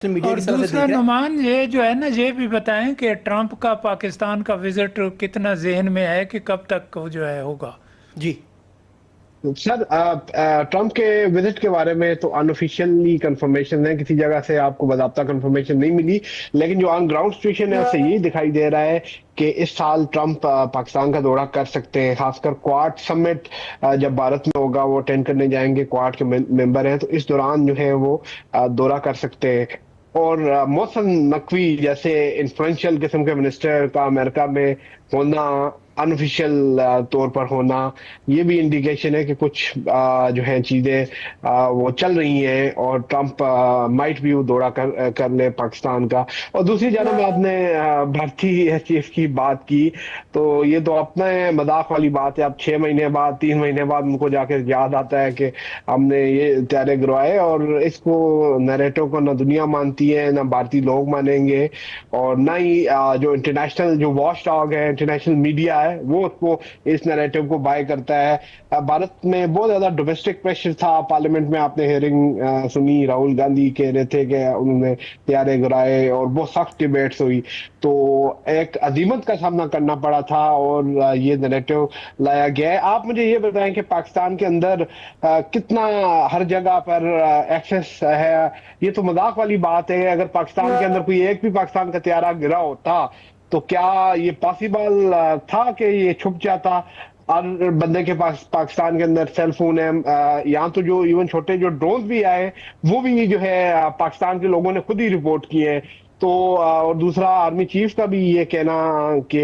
Media और किस तरह से दूसरा देख रहे हैं। नुमान ये जो है ना, ये भी बताएं कि ट्रंप का पाकिस्तान का विजिट कितना जहन में है कि कब तक वो जो है होगा। जी सर, ट्रम्प के विजिट के बारे में तो अनऑफिशियली कंफर्मेशन है, किसी जगह से आपको बाकायदा कंफर्मेशन नहीं मिली। लेकिन जो ऑन ग्राउंड सिचुएशन है उससे यही दिखाई दे रहा है कि इस साल ट्रम्प पाकिस्तान का दौरा कर सकते हैं। खासकर क्वाड समिट जब भारत में होगा वो अटेंड करने जाएंगे, क्वाड के मेंबर हैं, तो इस दौरान जो है वो दौरा कर सकते हैं। और मोहसिन नकवी जैसे इन्फ्लुएंशियल किस्म के मिनिस्टर का अमेरिका में होना, अनऑफिशियल तौर पर होना, ये भी इंडिकेशन है कि कुछ जो है चीजें वो चल रही हैं और ट्रम्प माइट भी वो दौरा कर ले पाकिस्तान का। और दूसरी जानब आपने भारतीय चीफ की बात की, तो ये तो अपना मजाक वाली बात है। अब 6 महीने बाद, 3 महीने बाद उनको जाके याद आता है कि हमने ये त्यारे गिरवाए, और इसको नैरेटिव को ना दुनिया मानती है, ना भारतीय लोग मानेंगे, और ना ही जो इंटरनेशनल जो वॉच डॉग है, इंटरनेशनल मीडिया है, वो उसको इस नैरेटिव को बाय करता है। भारत में बहुत ज्यादा डोमेस्टिक प्रेशर था। पार्लियामेंट में आपने हियरिंग सुनी, राहुल गांधी कह रहे थे कि उन्होंने त्यारे गिराए और बहुत सख्त डिबेट्स हुई, तो एक अजीमत का सामना करना पड़ा था और ये नैरेटिव लाया गया है। आप मुझे ये बताएं कि पाकिस्तान के अंदर कितना हर जगह पर एक्सेस है? ये तो मजाक वाली बात है। अगर पाकिस्तान के अंदर कोई एक भी पाकिस्तान का त्यारा गिरा होता तो क्या ये पॉसिबल था कि ये छुप जाता? और बंदे के पास पाकिस्तान के अंदर सेल फोन है, यहाँ तो जो इवन छोटे जो ड्रोन भी आए वो भी जो है पाकिस्तान के लोगों ने खुद ही रिपोर्ट किए हैं। तो और दूसरा, आर्मी चीफ का भी ये कहना कि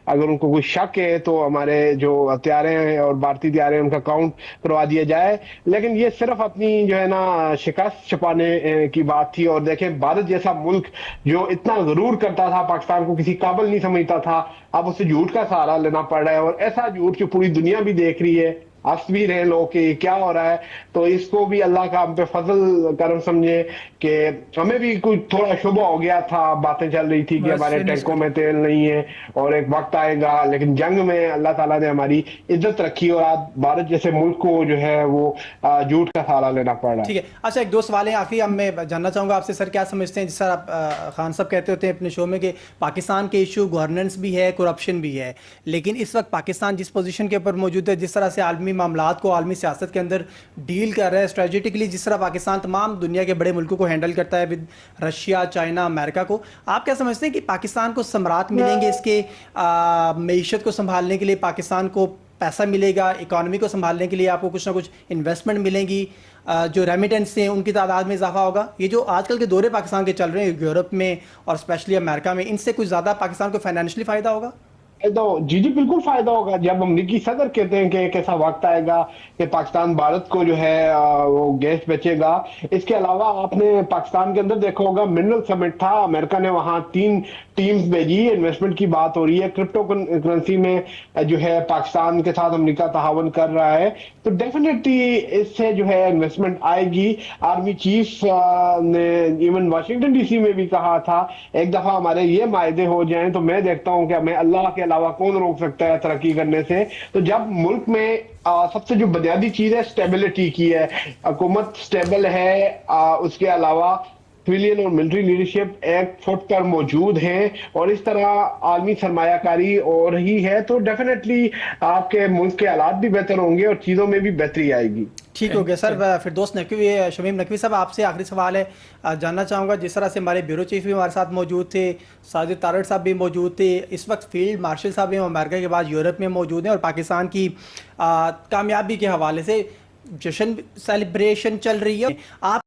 अगर उनको कोई शक है तो हमारे जो हथियारे हैं और भारतीय हथियारे हैं उनका काउंट करवा दिया जाए। लेकिन ये सिर्फ अपनी जो है ना शिकस्त छुपाने की बात थी। और देखें, भारत जैसा मुल्क जो इतना गरूर करता था, पाकिस्तान को किसी काबिल नहीं समझता था, अब उसे झूठ का सहारा लेना पड़ रहा है। और ऐसा झूठ जो पूरी दुनिया भी देख रही है, हंस भी रहे लोग कि क्या हो रहा है। तो इसको भी अल्लाह का हम पे फजल करम समझे कि हमें भी कुछ थोड़ा शुबा हो गया था। बातें चल रही थी कि हमारे टैंकों में तेल नहीं है और एक वक्त आएगा, लेकिन जंग में अल्लाह ताला ने हमारी इज्जत रखी और आज भारत जैसे मुल्क को जो है वो झूठ का सहारा लेना पड़ रहा है। ठीक है। अच्छा, एक दो सवाल हैं आखिरी। अब मैं जानना चाहूँगा आपसे, सर क्या समझते हैं, जिस तरह आप खान साहब कहते होते हैं अपने शो में कि पाकिस्तान के इशू गवर्नेंस भी है, करप्शन भी है, लेकिन इस वक्त पाकिस्तान जिस पोजीशन के ऊपर मौजूद है, जिस तरह से आलमी मामलात को आलमी सियासत के अंदर डील कर रहा है स्ट्रेटेजिकली, जिस तरह पाकिस्तान तमाम दुनिया के बड़े मुल्कों को हैंडल करता है विद रशिया, चाइना, अमेरिका को, आप क्या समझते हैं कि पाकिस्तान को समरात मिलेंगे इसके मीशत को संभालने के लिए? पाकिस्तान को पैसा मिलेगा इकॉनमी को संभालने के लिए? आपको कुछ ना कुछ इन्वेस्टमेंट मिलेंगी? जो रेमिटेंस हैं उनकी तादाद में इजाफा होगा? ये जो आजकल के दौरे पाकिस्तान के चल रहे हैं यूरोप में और स्पेशली अमेरिका में, इनसे कुछ ज़्यादा पाकिस्तान को फाइनेंशियली फ़ायदा होगा? तो जी जी बिल्कुल फायदा होगा। जब अमरीकी सदर कहते हैं कि एक ऐसा वक्त आएगा कि पाकिस्तान भारत को जो है वो गैस बेचेगा। इसके अलावा आपने पाकिस्तान के अंदर देखा होगा, मिनरल समिट था, अमेरिका ने वहां 3 टीम्स भेजी, इन्वेस्टमेंट की बात हो रही है। क्रिप्टो करेंसी में जो है पाकिस्तान के साथ अमेरिका ताहावन कर रहा है, तो डेफिनेटली इससे जो है इन्वेस्टमेंट आएगी। आर्मी चीफ ने इवन वाशिंगटन डीसी में भी कहा था, एक दफा हमारे ये मायदे हो जाएं तो मैं देखता हूं कि हमें अल्लाह के अलावा कौन रोक सकता है तरक्की करने से। तो जब मुल्क में सबसे जो बुनियादी चीज है स्टेबिलिटी की है, हुकूमत स्टेबल है, उसके अलावा सिविलियन और मिलिट्री लीडरशिप एक फुट पर मौजूद हैं, और इस तरह आलमी सरमायाकारी हो रही है, तो डेफिनेटली आपके मुल्क के हालात भी बेहतर होंगे और चीज़ों में भी बेहतरी आएगी। ठीक हो गया सर। फिर दोस्त नकवी, शमीम नकवी साहब, आपसे आखिरी सवाल है। जानना चाहूँगा, जिस तरह से हमारे ब्यूरो चीफ भी हमारे साथ मौजूद थे, साजिद तारड़ साहब भी मौजूद थे, इस वक्त फील्ड मार्शल साहब भी अमेरिका के बाद यूरोप में मौजूद हैं, और पाकिस्तान की कामयाबी के हवाले से जश्न सेलिब्रेशन चल रही है। आप